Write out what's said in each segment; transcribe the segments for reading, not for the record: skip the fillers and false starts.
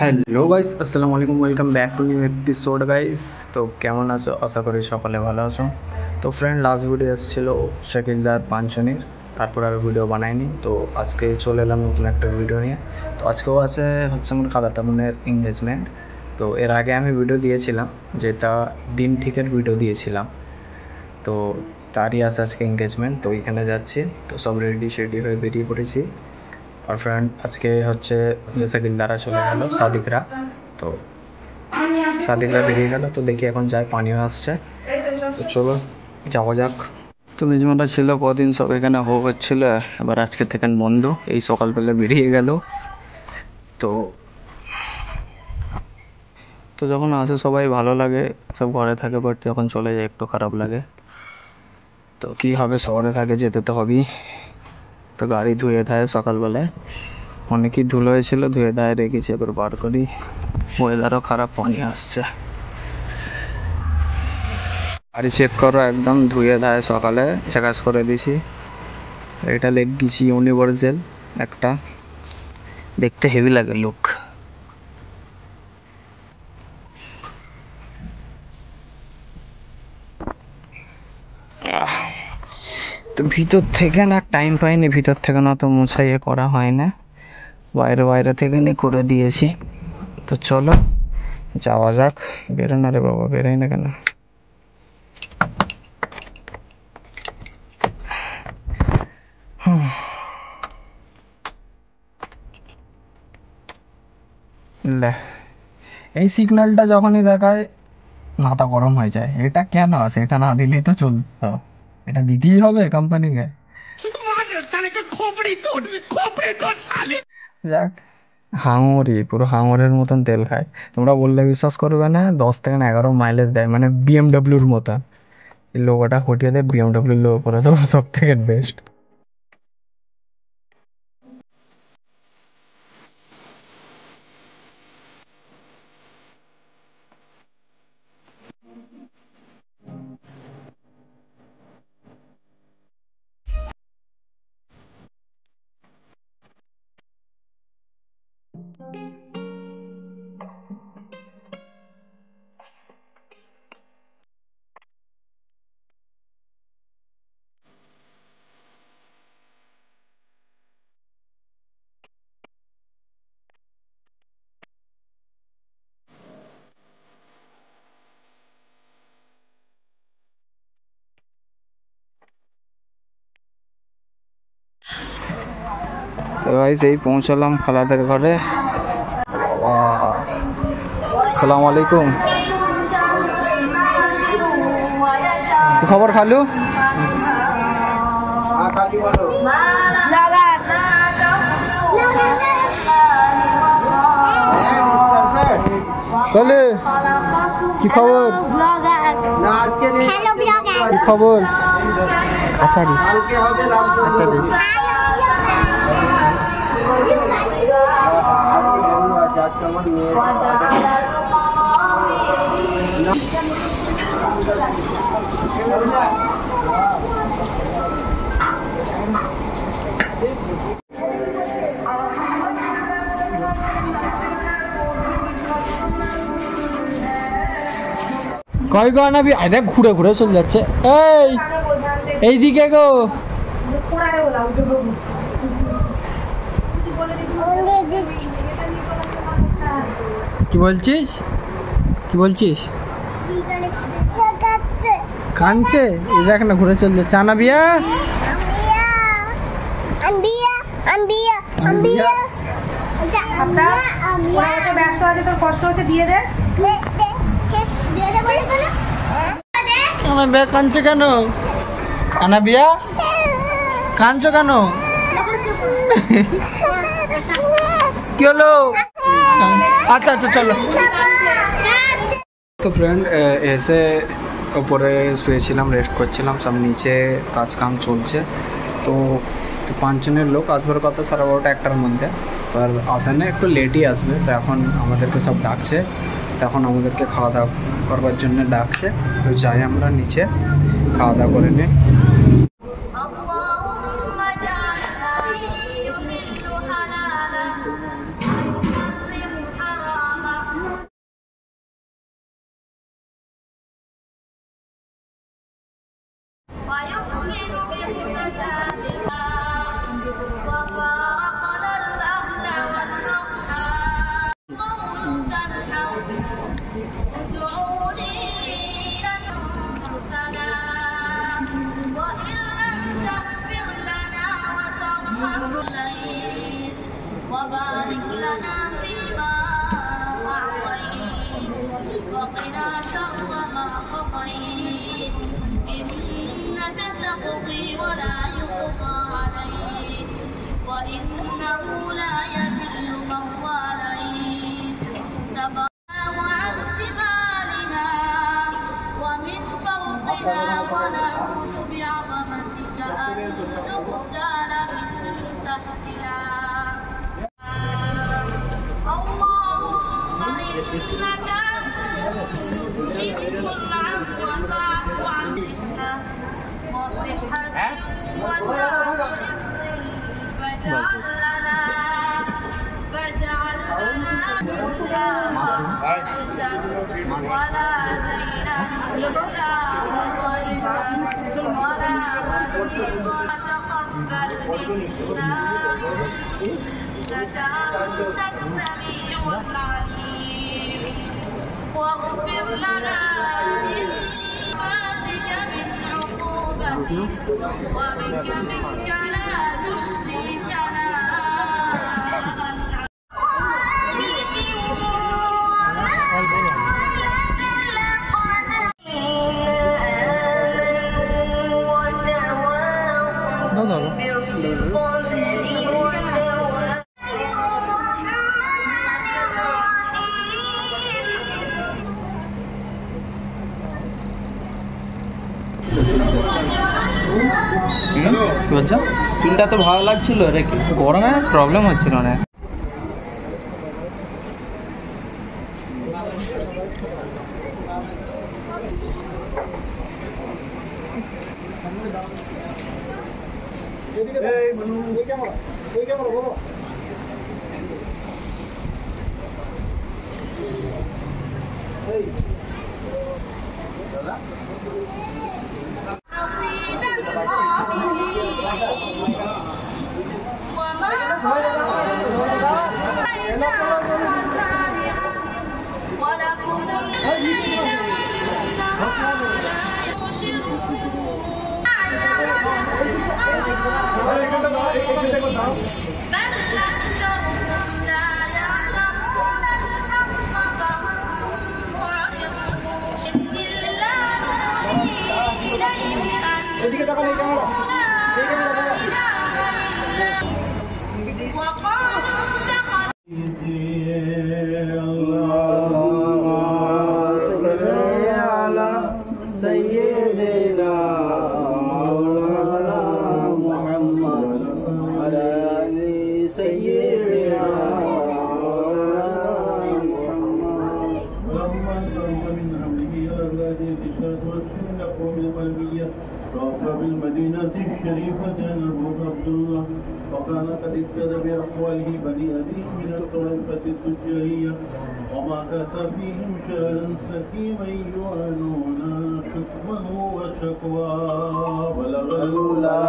Hello guys, আসসালামু আলাইকুম, welcome back to new episode guys. তো কেমন আছো? আশা করি সকালে ভালো আছো। তো ফ্রেন্ড, লাস্ট ভিডিও এসেছিলো শাকিলদার পাঞ্চনির, তারপর আর ভিডিও বানাইনি। তো আজকে চলে এলাম নতুন একটা ভিডিও নিয়ে। তো আজকেও আছে হচ্ছে আমার খালা তামুনের এঙ্গেজমেন্ট। তো এর আগে আমি ভিডিও দিয়েছিলাম, যেটা দিন ঠিকের ভিডিও দিয়েছিলাম। তো তারই আছে আজকে এঙ্গেজমেন্ট। তো এখানে যাচ্ছি, তো সব রেডি হয়ে বেরিয়ে পড়েছি। আর ফ্রেন্ড, আজকে হচ্ছে যে শাকিলদারা চলে গেল, সাদিকরা। তো সাদিকরা বেরিয়ে গেল, তো দেখি এখন যায়, পানিও আসছে। তো চলো যাওয়া যাক। তো মেজমাটা ছিল কদিন, সব এখানে হচ্ছিল, এবার আজকে থেকে বন্ধ। এই সকালবেলা বেরিয়ে গেল। তো তো যখন আসে সবাই ভালো লাগে, সব ঘরে থাকে, বাট যখন চলে যায় একটু খারাপ লাগে। তো কি হবে, শহরে থাকে, যেতে তো হবেই। তো গাড়ি ধুয়ে দেয় সকালবেলায়, অনেকই ধুলো হয়েছিল, ধুয়ে দেয় রেখেছি, এবার বার করি। ওয়েদারও খারাপ, পানি আসছে। গাড়ি চেক করো, একদম ধুয়ে দেয় সকালে, চেকাস করে দিছি। এটা লেগেছি ইউনিভার্সাল একটা, দেখতে হেভি লাগে লুক। তো ভিতর থেকে না টাইম পাইনি, ভিতর থেকে না তো মুছাইয়ে করা হয় না, বাইরে থেকে নি করে দিয়েছি। তো চলো যাওয়া যাক। বেরো না রে বাবা, বেরোই না কেন? এই সিগন্যালটা যখনই দেখায় মাথা গরম হয়ে যায়। এটা কেন আছে? এটা না দিলেই তো চলতো, এটা দিতেই হবে কোম্পানিকে। যাক, হাঙরি, পুরো হাঙরের মতন তেল খায়। তোমরা বললে বিশ্বাস করবে না, 10 থেকে 11 মাইলেজ দেয়, মানে বিএমডব্লিউর মতন। এই লোগোটা হটিয়ে দেয়, বিএমডব্লিউর লোগো করে দেবো, সব থেকে বেস্ট। তো গাইস, এই পৌঁছালাম খালাদের ঘরে। আসসালামু আলাইকুম, কি খবর খালু? বলে কি খবর? কি খবর? আচ্ছা রে, আচ্ছা রে। কয় গো না, দেখ ঘুরে ঘুরে চলে যাচ্ছে। এইদিকে গো, কি বলছিস? কি বলছিস? কাঁদছে? এই দেখ না, ঘুরে চলছে। চানা বিয়া, ব্যস্ত আছে, তোর কষ্ট হচ্ছে, দিয়ে দে। আমার বিয়া কাঁদছে কেন? আনা বিয়া কাঁদছো কেন? কি হলো? আচ্ছা আচ্ছা চলো। তো ফ্রেন্ড এসে উপরে শুয়েছিলাম, রেস্ট করছিলাম, সব নিচে কাজ কাম চলছে। তো 5 জনের লোক আসবার কথা 12:30 1টার মধ্যে, আর আসে না, একটু লেটই আসবে। তো এখন আমাদেরকে সব ডাকছে, তখন আমাদেরকে খাওয়া দাওয়া করবার জন্য ডাকছে। তো যাই আমরা নিচে খাওয়া দাওয়া করে নিই। وبارك لنا فيما أعطيت وقنا شر ما قضيت إنك تقضي ولا يقضى عليك وإنه لا يذل من واليت وعن شمالنا ومن فوقنا ونعوذ بعظمتك أن نغتال من تحتنا اللهم إنك عفو تحب العفو فاعف عنا وصحة وسعة فاجعل لنا ولا دينا إلا قضيت ولا مريضا تقبل منا إنك أنت السميع العليم واغفر لنا إنك من عقوبتك وبك منك لا تحصي চুলটা তো ভালো লাগছিল রেখে, গরমে প্রবলেম হচ্ছিল না। بالمدينة الشريفة أنه عبد الله وكان قد افتدى بأقواله بني أبيه من الطائفة التجارية وما كاس فيهم شهرا سكيما يعانون شكمه وشكواه بلغ الأولى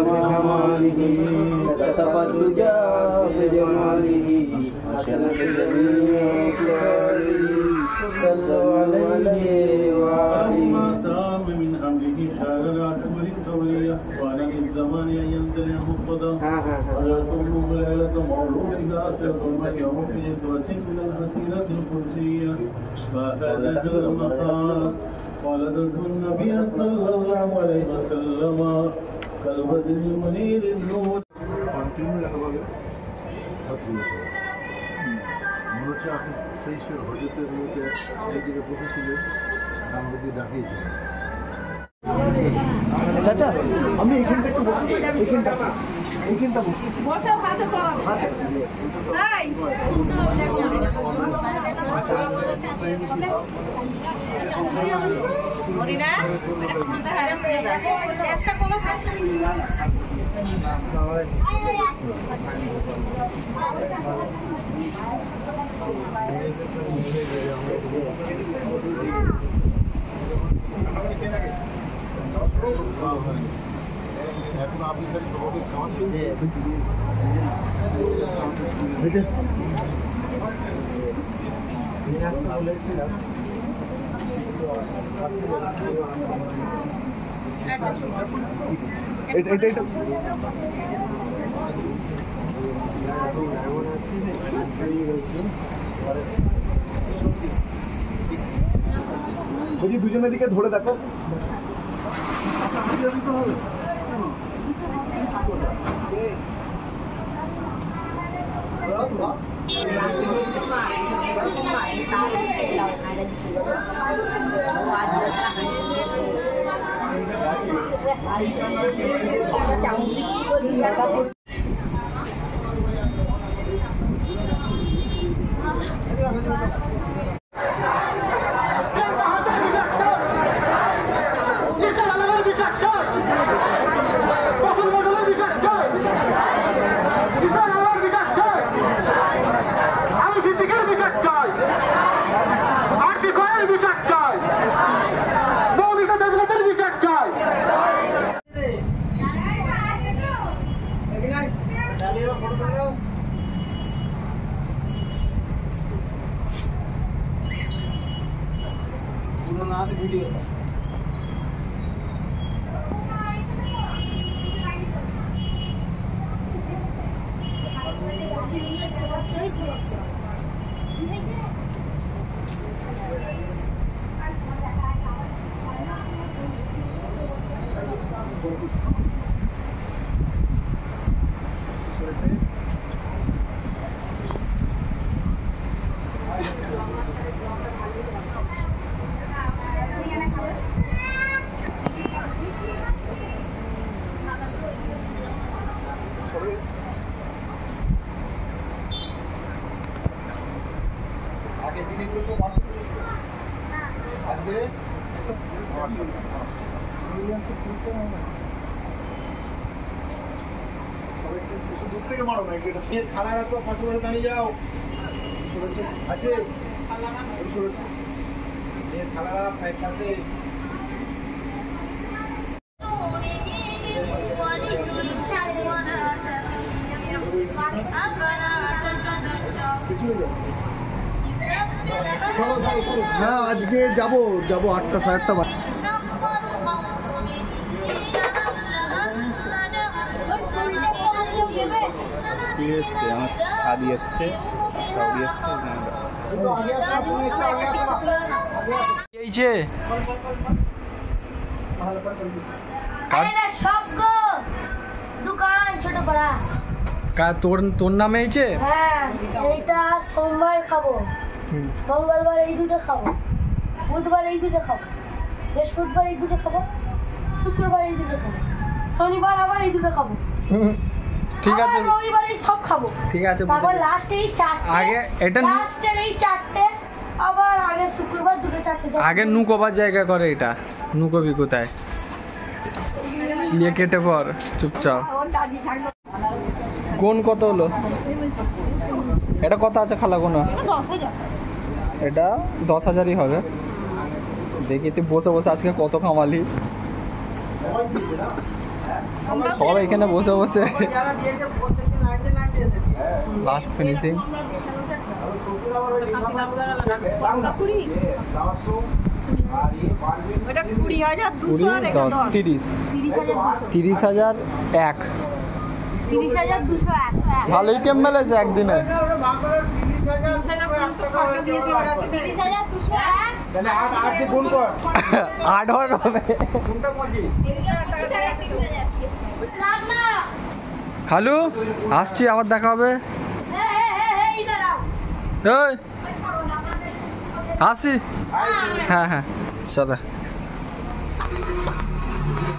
بجماله كسف الدجى بجماله حسن بجميع أخلاقه صلوا عليه وآله من أمره شهر العشر الدولية وعن الزمان أن ينتهي مقتضى ولا تؤمن ليلة مولودها تكون يوم في نسوة من الفتيلة القدسية فهذا المقام ولدته النبي صلى الله عليه وسلم كالبدر المنير النور কন্টিনিউ লেখা হবে মনে হচ্ছে আপনি সেই হজরতের মধ্যে একদিকে বসেছিলেন আমাকে দিয়ে দেখিয়েছিলেন চাচা আমি এখানটা একটু বসি এইখানটা বসি বসে হাতে পড়াবো এই তুলতে হবে দেখো মদিনা এটা খুলতে হবে চেষ্টা করো কাজ এখন আপনি সবাইকে খাওয়াচ্ছেন এটা যদি দুজনের দিকে ধরে দেখো ভিডিও আগে দিনে তো আজকে দূর থেকে মারো না এটা খানা রাখো পাশে পাশে দাঁড়িয়ে যাও আছে খানা রাখ পাশে হ্যাঁ আজকে যাবো 8টা 8:30 বাজে এসছে আমার শাদি এসছে সৌদি এসছে দোকান ছোট পাড়া তোর নামে হয়েছে হ্যাঁ এইটা সোমবার খাবো মঙ্গলবার এই দুটো খাবো বুধবার এই দুটো খাবো বৃহস্পতিবার এই দুটো খাবো শুক্রবার এই দুটো খাবো শনিবার আবার এই দুটো খাবো ঠিক আছে রবিবার এই সব খাবো ঠিক আছে তারপর লাস্টে এই চারটে আগে এটা লাস্টের এই চারটে আবার আগে শুক্রবার দুটো চারটে আগে নুকোবার জায়গা করে এটা নুকোবি কোথায় নিয়ে কেটে পর চুপচাপ কোন কত হলো এটা কত আছে খালা কোনো এটা 10,000ই হবে দেখি তুই বসে বসে আজকে কত কামালি সবাই এখানে বসে বসে লাস্ট ফিনিশিং ওটা 20,200 30,001 30,201 ভালোই কেম মেলেছে একদিনে আট হয় কবে? খালু আসছি, আবার দেখা হবে। এই আসি। হ্যাঁ হ্যাঁ চলো।